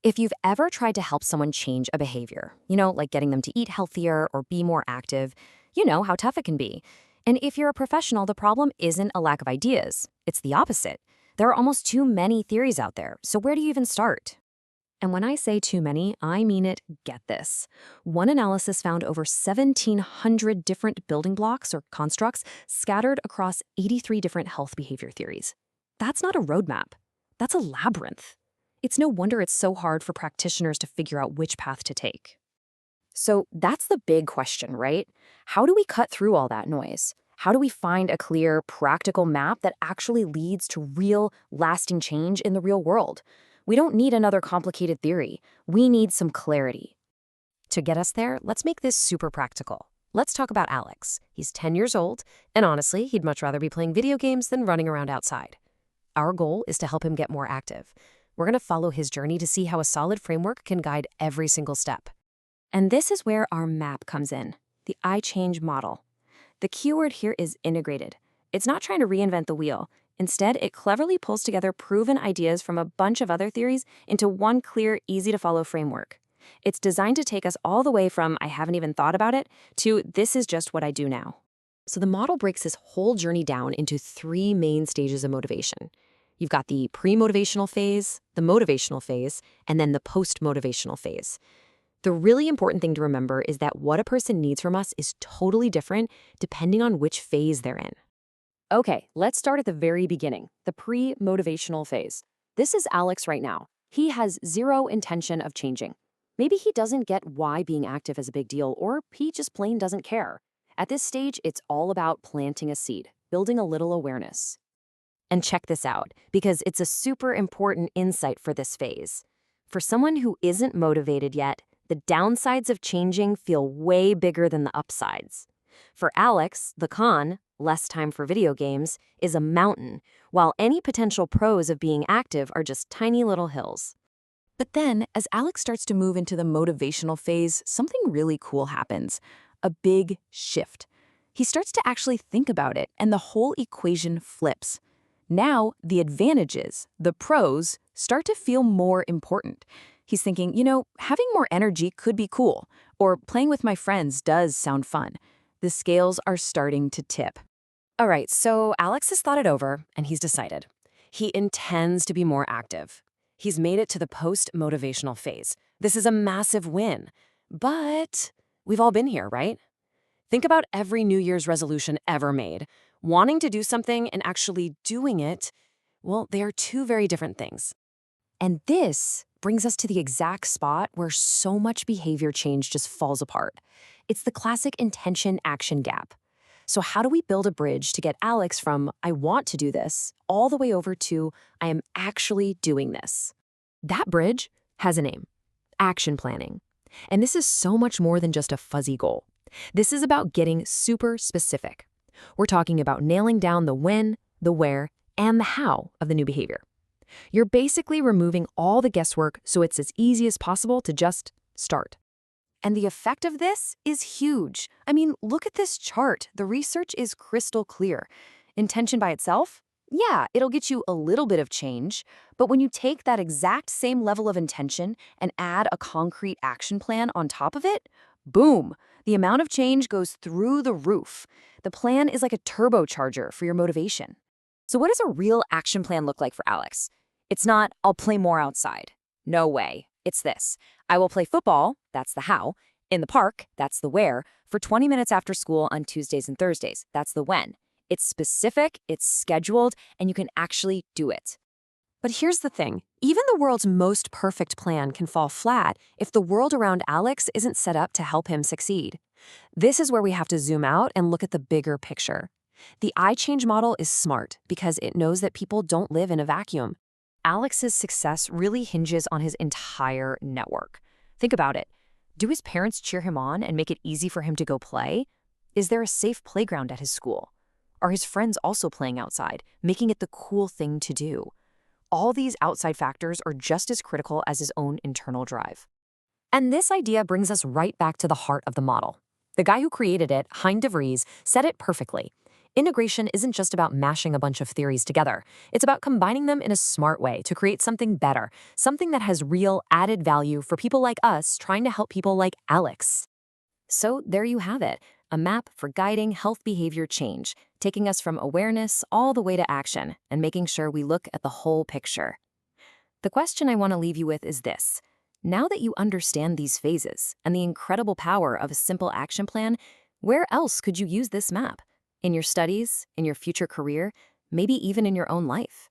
If you've ever tried to help someone change a behavior, like getting them to eat healthier or be more active, you know how tough it can be. And if you're a professional, the problem isn't a lack of ideas. It's the opposite. There are almost too many theories out there, so where do you even start? And when I say too many, I mean it. Get this. One analysis found over 1,700 different building blocks or constructs scattered across 83 different health behavior theories. That's not a roadmap. That's a labyrinth. It's no wonder it's so hard for practitioners to figure out which path to take. So that's the big question, right? How do we cut through all that noise? How do we find a clear, practical map that actually leads to real, lasting change in the real world? We don't need another complicated theory. We need some clarity. To get us there, let's make this super practical. Let's talk about Alex. He's 10 years old, and honestly, he'd much rather be playing video games than running around outside. Our goal is to help him get more active. We're going to follow his journey to see how a solid framework can guide every single step. And this is where our map comes in, the I-Change model. The keyword here is integrated. It's not trying to reinvent the wheel. Instead, it cleverly pulls together proven ideas from a bunch of other theories into one clear, easy-to-follow framework. It's designed to take us all the way from I haven't even thought about it to this is just what I do now. So the model breaks this whole journey down into 3 main stages of motivation. You've got the pre-motivational phase, the motivational phase, and then the post-motivational phase. The really important thing to remember is that what a person needs from us is totally different depending on which phase they're in. Okay, let's start at the very beginning, the pre-motivational phase. This is Alex right now. He has zero intention of changing. Maybe he doesn't get why being active is a big deal, or he just plain doesn't care. At this stage, it's all about planting a seed, building a little awareness. And check this out, because it's a super important insight for this phase. For someone who isn't motivated yet, the downsides of changing feel way bigger than the upsides. For Alex, the con, less time for video games, is a mountain, while any potential pros of being active are just tiny little hills. But then, as Alex starts to move into the motivational phase, something really cool happens. A big shift. He starts to actually think about it, and the whole equation flips. Now, the advantages, the pros, start to feel more important. He's thinking, having more energy could be cool, or playing with my friends does sound fun. The scales are starting to tip. All right, so Alex has thought it over, and he's decided. He intends to be more active. He's made it to the post-motivational phase. This is a massive win. But we've all been here, right? Think about every New Year's resolution ever made. Wanting to do something and actually doing it, well, they are 2 very different things. And this brings us to the exact spot where so much behavior change just falls apart. It's the classic intention-action gap. So how do we build a bridge to get Alex from I want to do this all the way over to I am actually doing this? That bridge has a name, action planning. And this is so much more than just a fuzzy goal. This is about getting super specific. We're talking about nailing down the when, the where, and the how of the new behavior. You're basically removing all the guesswork so it's as easy as possible to just start. And the effect of this is huge. I mean, look at this chart. The research is crystal clear. Intention by itself? Yeah, it'll get you a little bit of change. But when you take that exact same level of intention and add a concrete action plan on top of it, boom, the amount of change goes through the roof. The plan is like a turbocharger for your motivation. So what does a real action plan look like for Alex? It's not, I'll play more outside. No way. It's this. I will play football, that's the how, in the park, that's the where, for 20 minutes after school on Tuesdays and Thursdays, that's the when. It's specific, it's scheduled, and you can actually do it. But here's the thing. Even the world's most perfect plan can fall flat if the world around Alex isn't set up to help him succeed. This is where we have to zoom out and look at the bigger picture. The I-Change model is smart because it knows that people don't live in a vacuum. Alex's success really hinges on his entire network. Think about it. Do his parents cheer him on and make it easy for him to go play? Is there a safe playground at his school? Are his friends also playing outside, making it the cool thing to do? All these outside factors are just as critical as his own internal drive. And this idea brings us right back to the heart of the model. The guy who created it, Vries, said it perfectly. Integration isn't just about mashing a bunch of theories together. It's about combining them in a smart way to create something better, something that has real added value for people like us trying to help people like Alex. So there you have it, a map for guiding health behavior change, taking us from awareness all the way to action and making sure we look at the whole picture. The question I want to leave you with is this. Now that you understand these phases and the incredible power of a simple action plan, where else could you use this map? In your studies, in your future career, maybe even in your own life?